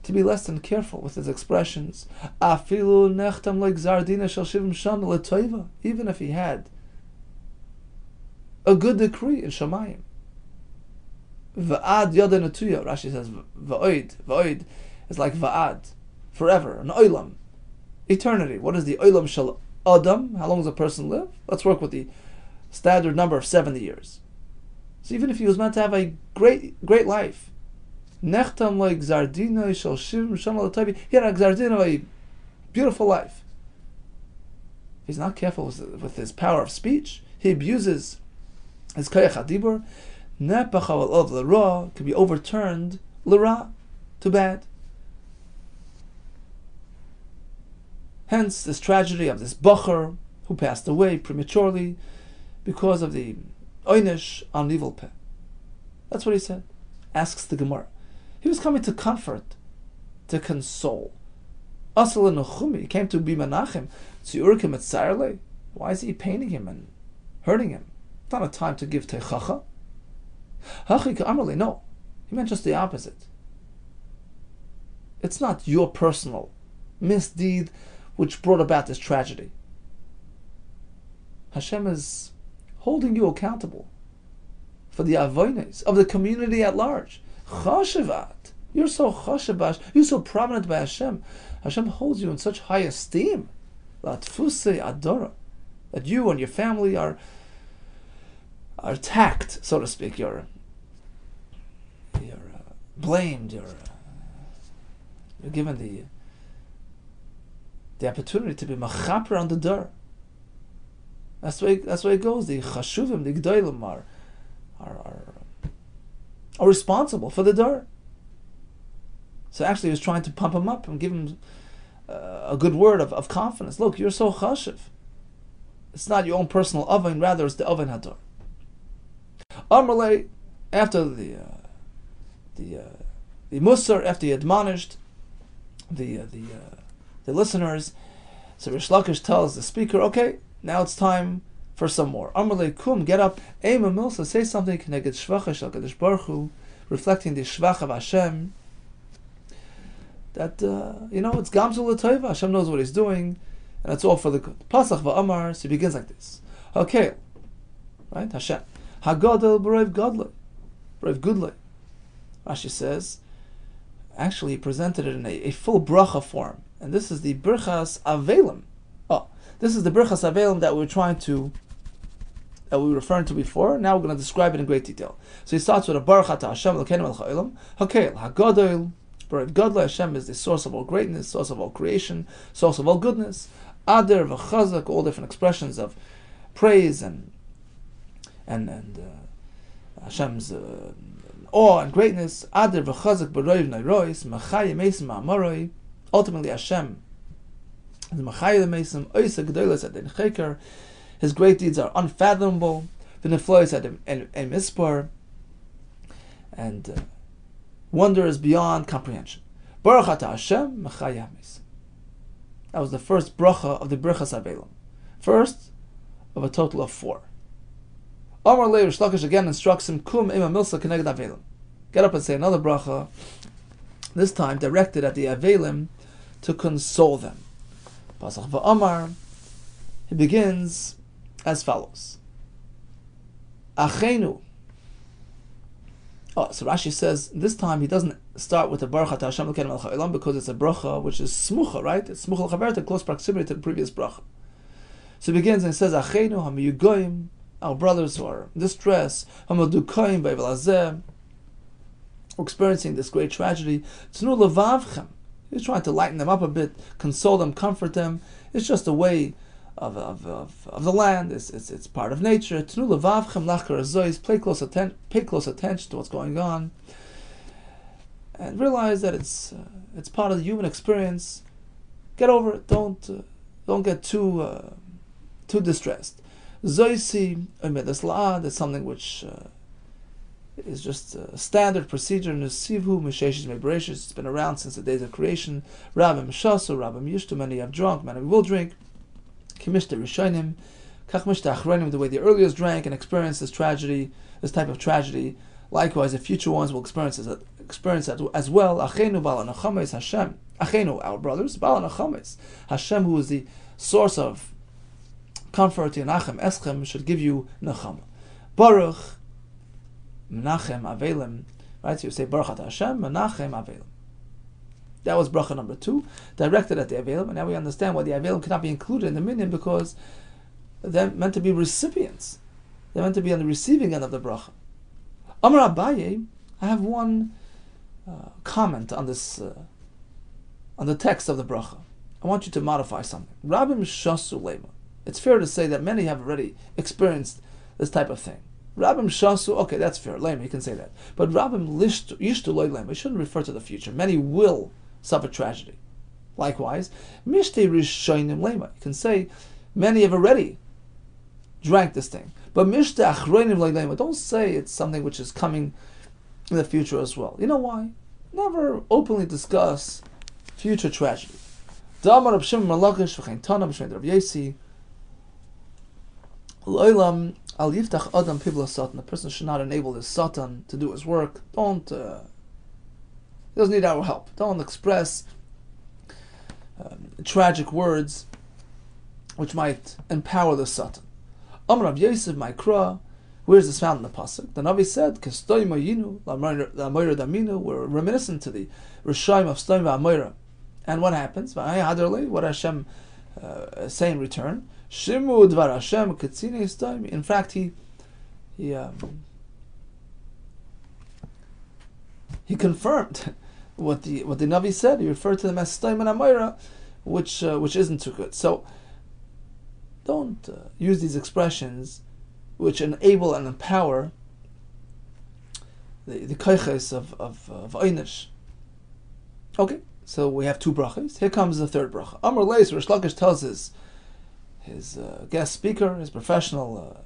to be less than careful with his expressions, even if he had a good decree in Shamayim. Rashi says, Va'oid is like Va'ad, forever, an oilam, eternity. What is the oilam shel Adam? How long does a person live? Let's work with the standard number of 70 years. So even if he was meant to have a great life, Nechtam like Zardina shall Shivim Shana Latabi. He had a Zardina of a beautiful life. If he's not careful with his power of speech, he abuses his Kayach Adibur. Nepachal of L'ra can be overturned L'ra to bad. Hence this tragedy of this Bachar who passed away prematurely because of the Oynish on evil peh. That's what he said. Asks the Gemara. He was coming to comfort, to console. Asal Nechumi, he came to be Menachem. Tzurkim et Sarle. Why is he paining him and hurting him? It's not a time to give Teichacha. Hachik Amarli, no. He meant just the opposite. It's not your personal misdeed which brought about this tragedy. Hashem is holding you accountable for the avoines of the community at large. Chashivat. You're so chashivash. You're so prominent by Hashem. Hashem holds you in such high esteem. Latfuse adora. That you and your family are attacked, so to speak. You're blamed. You're given the opportunity to be machaper on the door. That's the way it goes. The chashuvim, the gdolim are responsible for the door. So actually he was trying to pump him up and give him a good word of confidence. Look, you're so chashiv. It's not your own personal oven, rather it's the oven hador. Amarle, after the Musar, after he admonished the listeners, so Rish Lakish tells the speaker, okay, now it's time for some more. Amalei kum, get up. Ema milsa, say something. Keneged shvacha shel Kadosh Baruch Hu, reflecting the shvach of Hashem. That it's gamzul l'toiva. Hashem knows what He's doing, and it's all for the good. Pasach va'amar. So he begins like this. Okay, right? Hashem hagadol b'roiv godlei, b'roiv gudlei. Rashi says, actually, he presented it in a full bracha form, and this is the birchas avelim. This is the birchas avelim that we were referring to before. Now we're going to describe it in great detail. So he starts with a baruch atah Hashem Elokeinu melech haolam. Hakel hagadol b'roiv godlei. Hashem is the source of all greatness, source of all creation, source of all goodness. Ader v'chazak, all different expressions of praise and Hashem's awe and greatness. Ader v'chazak b'roiv neirois machayim eisim ma'amaroi. Ultimately, Hashem is machayim eisim oisa gedolos adin cheker. His great deeds are unfathomable. V'neflois adin mispar, and wonder is beyond comprehension. Baruch atah Hashem machayim eisim. That was the first bracha of the birchas avelim. First of a total of 4. Amar Lei Rish Lakish again instructs him, Kum ima milsa keneged avelim. Get up and say another bracha, this time directed at the avelim to console them. Pasach va'amar, he begins as follows. Achenu. So Rashi says, this time he doesn't start with the Baruch Atah Hashem Elokeinu melech haolam because it's a bracha which is smucha, right? It's smucha l'chaverta, close proximity to the previous bracha. So he begins and he says, Achenu hamiyugoyim, our brothers who are in distress, hamadukoyim b'evel hazeh, who are experiencing this great tragedy, tznu levavchem. He's trying to lighten them up a bit, console them, comfort them. It's just a way of the land. It's part of nature. Tnu levavchem lachar azois. Pay close attention to what's going on, and realize that it's part of the human experience. Get over it. Don't get too distressed. Zoisi omedes la'ad. It's something which is just a standard procedure. Nesivhu misheshes mebereshis. It's been around since the days of creation. Rabim shasu, rabim yishtu. Many have drunk, many will drink. Kimishta rishonim, kach mishta achronim. The way the earliest drank and experienced this tragedy, this type of tragedy. Likewise, the future ones will experience that as well. Achenu bala nachames Hashem. Achenu, our brothers, bala nachames Hashem, who is the source of comfort, Yanachem Eschem, should give you Nachama. Baruch Menachem Avelim. Right? So you say Baruch Atah Hashem Menachem Avelim. That was bracha number 2, directed at the Avelim, and now we understand why the Avelim cannot be included in the minyan, because they're meant to be recipients. They're meant to be on the receiving end of the bracha. Amar Abaye, I have one comment on this, on the text of the bracha. I want you to modify something. Rabim shasu lema. It's fair to say that many have already experienced this type of thing. Rabim shasu, okay, that's fair. Lema, you can say that. But Rabim yishtu loy lema. It shouldn't refer to the future. Many will suffer tragedy. Likewise, mishte rishonim lema. You can say many have already drank this thing. But mishte achronim loy lema. Don't say it's something which is coming in the future as well. You know why? Never openly discuss future tragedy. Damar Rab Shimon Malachish v'chein Tana b'shmei Rav Yesi. L'olam al yiftach adam pivla satan. The person should not enable his satan to do his work. Don't. He doesn't need our help. Don't express tragic words which might empower the satan. Amar Rav Yosef Ma'ikra. Where is this found in the pasuk? The Navi said, "Kestoy mayinu la'amoira daminu." We're reminiscent to the Rishaim of Stoim va'amoira. And what happens? What Hashem say in return? Shimu dvar Hashem katzine Stoim. In fact, he confirmed what the Navi said. He referred to them as Stoim and Amoira, which isn't too good. So don't use these expressions which enable and empower the koiches of einish. Okay, so we have 2 brachas. Here comes the 3rd bracha. Amar Leis, Rish Lakish tells his guest speaker, his professional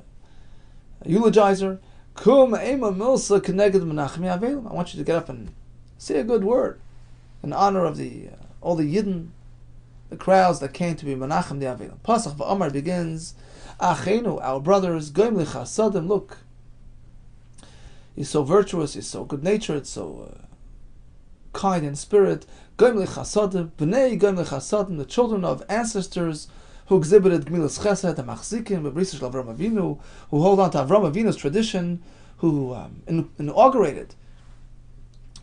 eulogizer, Kum ema milsa keneged menachmi avelim. I want you to get up and say a good word in honor of all the Yidden, the crowds that came to be menachem the avelim. Pasach v'amar begins, Achenu, our brothers, goim lechasadim, look, he's so virtuous, he's so good-natured, so kind in spirit. Goim lechasadim, b'nei goim lechasadim, the children of ancestors who exhibited gmilas chesed, the machzikim, b'brisa shel Avram Avinu, who hold on to Avram Avinu's tradition, who inaugurated,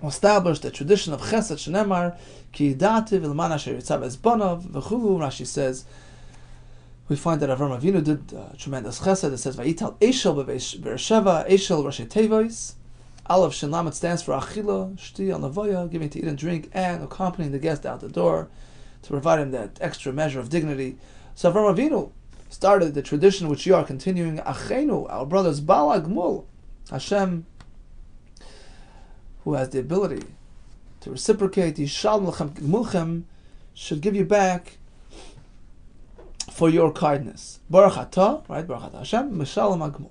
established the tradition of chesed shenemar, ki dativ ilman asher yitzav es banav, v'chulu. Rashi says, we find that Avram Avinu did tremendous chesed. It says, Vayital Eshel Be'ersheva, Eshel Rashi Tevois. Aleph Shin Lamed stands for Achila, Shti al Navoya, giving to eat and drink, and accompanying the guest out the door to provide him that extra measure of dignity. So Avram Avinu started the tradition which you are continuing. Achenu, our brothers, Bala Gmul, Hashem, who has the ability to reciprocate, Yishal Lechem Gmulchem, should give you back for your kindness. Baruch Atah, right? Baruch Atah Hashem, Mishalom Agmul.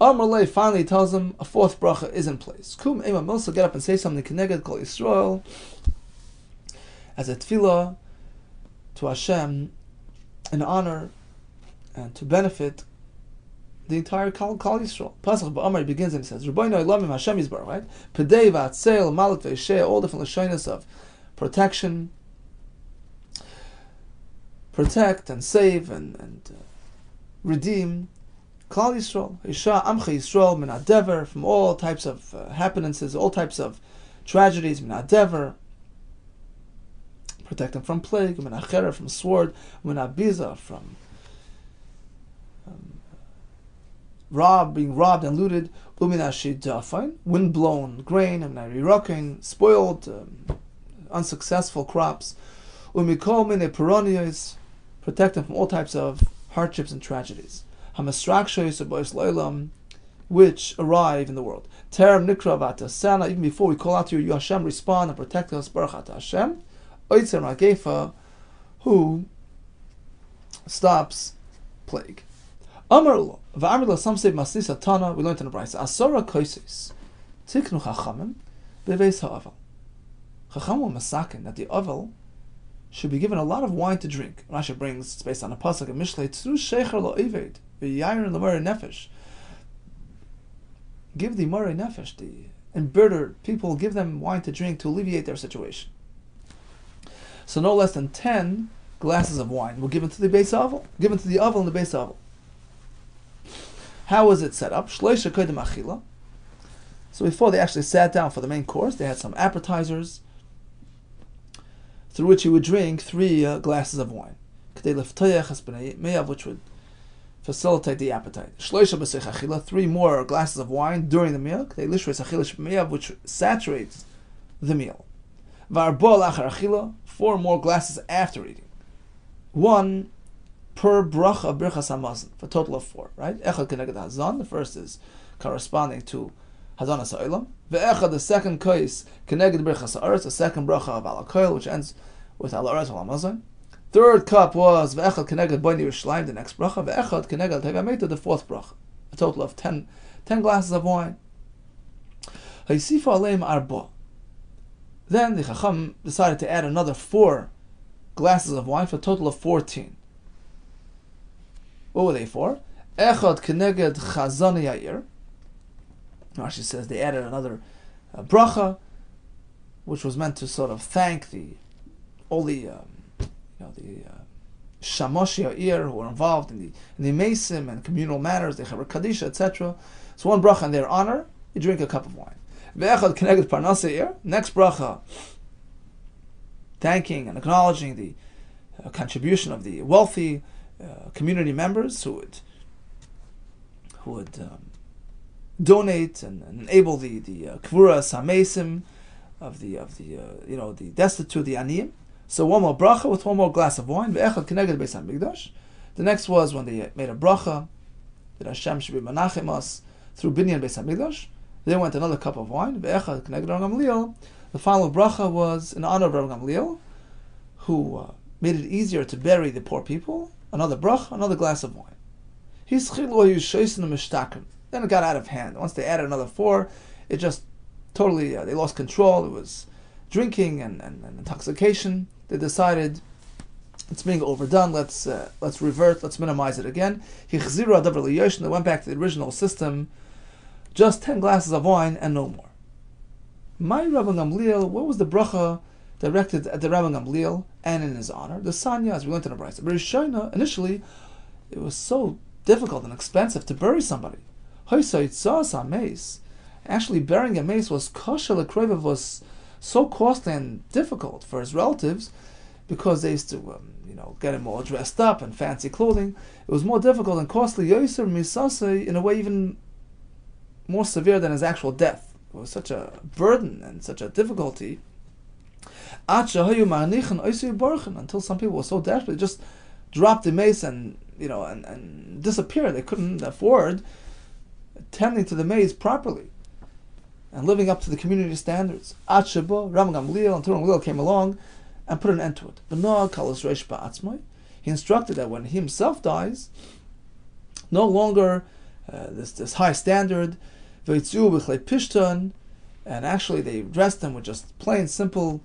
Amalei finally tells him a fourth bracha is in place. Kum Ema Milsa, get up and say something Keneged Kol Yisrael as a tefillah to Hashem in honor and to benefit the entire Kal Yisrael. Pasach Ba'amar begins and he says, Rabbeinu Elamim Hashem Yisbar, right? Pedei V'atzeil Malat V'Yesheh, all different lashonos of protection, protect and save and redeem Klal Yisrael, Isha Amcha Yisrael min hadever, from all types of happenances, all types of tragedies, min hadever, protect them from plague, min hachera, from sword, min habiza, from being robbed and looted, umin hashidafin, wind-blown grain, min harirokin, spoiled, unsuccessful crops, umikol min peronios, protect them from all types of hardships and tragedies. Which arrive in the world. Terem nikra v'atasana, even before we call out to you, Hashem, respond and protect us. Baruch Atah Hashem. Oitzer Ragefa, who stops plague. Amar v'amar some say masisa tana. We learned in the Brisa. Asora koisis tiknu chachamim beveis ha'avel. Chacham masakin that the avel should be given a lot of wine to drink. Rashi brings, it's based on a pasuk in Mishlei, Tzu shecher lo eved. Give the Morei Nefesh, the embittered people, give them wine to drink to alleviate their situation. So no less than 10 glasses of wine were given to the Beis Avel, given to the Avel and the Beis Avel. How was it set up? Shloisha kodim achila. So before they actually sat down for the main course, they had some appetizers through which he would drink 3 glasses of wine, which would facilitate the appetite. 3 more glasses of wine during the meal, which saturates the meal. 4 more glasses after eating. 1 per bracha of birchas hamazon, for a total of 4. Right? Echad keneged hazan. The first is corresponding to hazanas ha'olam. Ve'echad, the second kais keneged birchas ha'aretz, the second bracha of al hakoil, which ends with al ha'aretz al hamazon. Third cup was ve'echad keneged boini Yerushalayim, the next bracha. Ve'echad keneged tevameita, the fourth bracha. A total of 10 glasses of wine. Ha'yisifa aleim arba. Then the Chacham decided to add another 4 glasses of wine for a total of 14. What were they for? Echad keneged chazan yair. Rashi says they added another bracha, which was meant to sort of thank all the shamosh yair who were involved in the mesim and communal matters, the chaver kadisha, etc. So one bracha in their honor, you drink a cup of wine. Ve'echad keneged parnasa yair. Next bracha, thanking and acknowledging the contribution of the wealthy community members who would donate and enable the kvura samesim of the destitute, the aniyim. So one more bracha with one more glass of wine. Ve'echad keneged beis hamikdash. The next was when they made a bracha that Hashem should be menachem us through binyan beis hamikdash. They went another cup of wine. Ve'echad keneged Rav Gamliel. The final bracha was in honor of Rav Gamliel, who made it easier to bury the poor people. Another bracha, another glass of wine. Then it got out of hand. Once they added another 4, it just totally, they lost control. It was drinking and intoxication. They decided it's being overdone. Let's revert. Let's minimize it again. They went back to the original system. Just 10 glasses of wine and no more. My Rabbi Gamliel, what was the bracha directed at the Rabbi Gamliel and in his honor? The Sanya, as we went in the Brisa. But Rishona, initially, it was so difficult and expensive to bury somebody. Actually, burying a mace was kosher lekroiv, was so costly and difficult for his relatives because they used to, get him all dressed up in fancy clothing. It was more difficult and costly. Yoser misase, in a way even more severe than his actual death. It was such a burden and such a difficulty. Until some people were so desperate, they just dropped the mace and disappeared. They couldn't afford tending to the mace properly and living up to the community standards. Rabbi Gamliel came along and put an end to it. He instructed that when he himself dies, no longer this high standard, and actually they dressed him with just plain, simple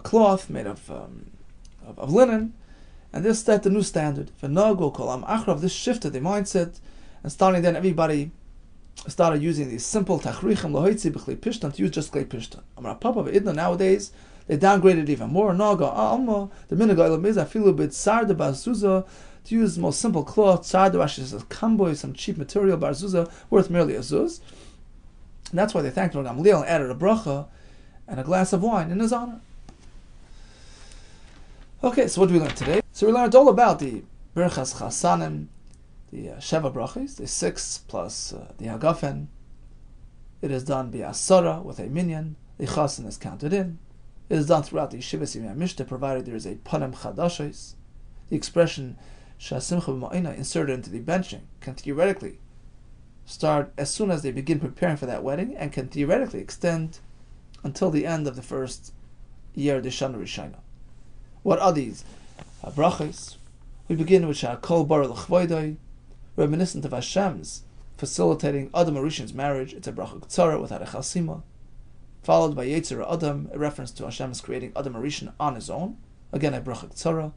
cloth made of linen, and this set the new standard. This shifted the mindset, and starting then everybody started using these simple tachrichim lohoitzi b'chlei pishtan to use just klei pishtan. Nowadays they downgraded even more. The minhag is afilu bit sarda barzuza, to use the most simple cloth. Sarda Rashi says kamboy, some cheap material, barzuza worth merely a zuz. And that's why they thanked Rabbi Gamliel and added a bracha and a glass of wine in his honor. Okay, so what do we learn today? So we learned all about the Birchas Chasanim, the Sheva Brachis, the 6 plus the Hagafen. It is done by Asara with a minyan. The Chasan is counted in. It is done throughout the Yeshivas Yimei Mishnah, provided there is a Panim Chadashos. The expression Shasimcha b'ma'ina inserted into the benching can theoretically start as soon as they begin preparing for that wedding, and can theoretically extend until the end of the first year, the Shana Rishayna. What are these brachos? We begin with Sha'akol Bar L'chvoidoi, reminiscent of Hashem's facilitating Adam Arishin's marriage. It's a bracha k'tzara without a chasima, followed by Yetzirah Adam, a reference to Hashem's creating Adam Arishin on his own, again a bracha k'tzara,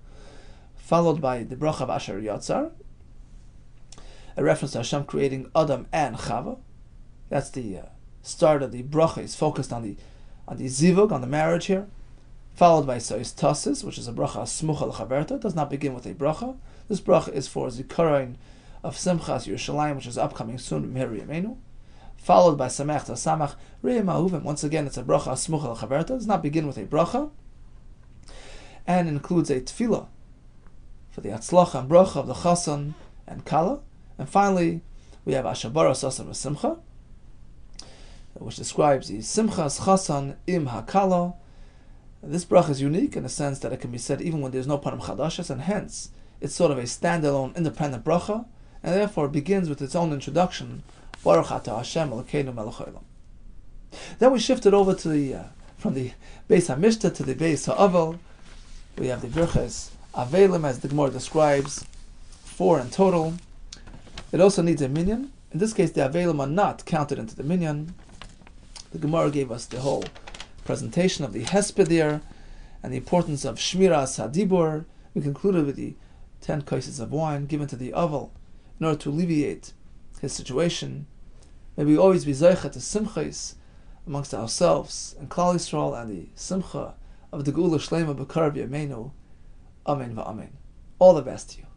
followed by the bracha of Asher Yatzar, a reference to Hashem creating Adam and Chava. That's the start of the bracha. Is focused on the zivug, on the marriage here. Followed by Sois Tasis, which is a bracha smucha l'chaverta. Does not begin with a bracha. This bracha is for Zikaron of Simchas Yerushalayim, which is upcoming soon, Meheri Yemenu. Followed by Samech Tasamach Re'em Ahuvim. Once again, it's a bracha smucha l'chaverta. Does not begin with a bracha, and includes a tefillah for the atzlacha and bracha of the chasan and kala. And finally, we have Ashabara Sasan V'Simcha, which describes the Simchas Chasan Im Hakala. This bracha is unique in the sense that it can be said even when there's no Panim Chadashas, and hence it's sort of a standalone, independent bracha, and therefore it begins with its own introduction. Baruch Atah Hashem Elokeinu Melech Haolam. Then we shifted over to from the Beis HaMishta to the Beis HaAvel. We have the Birchas Avelim, as the Gemara describes, 4 in total. It also needs a minyan. In this case, the Avelim are not counted into the minyan. The Gemara gave us the whole presentation of the Hesped there and the importance of Shmiras HaDibur. We concluded with the 10 kaises of wine given to the Avel in order to alleviate his situation. May we always be Zaycha to Simchais amongst ourselves and Klal Yisrael, and the Simcha of the Geula Shlema B'Karav Yameinu. Amen va'amen. All the best to you.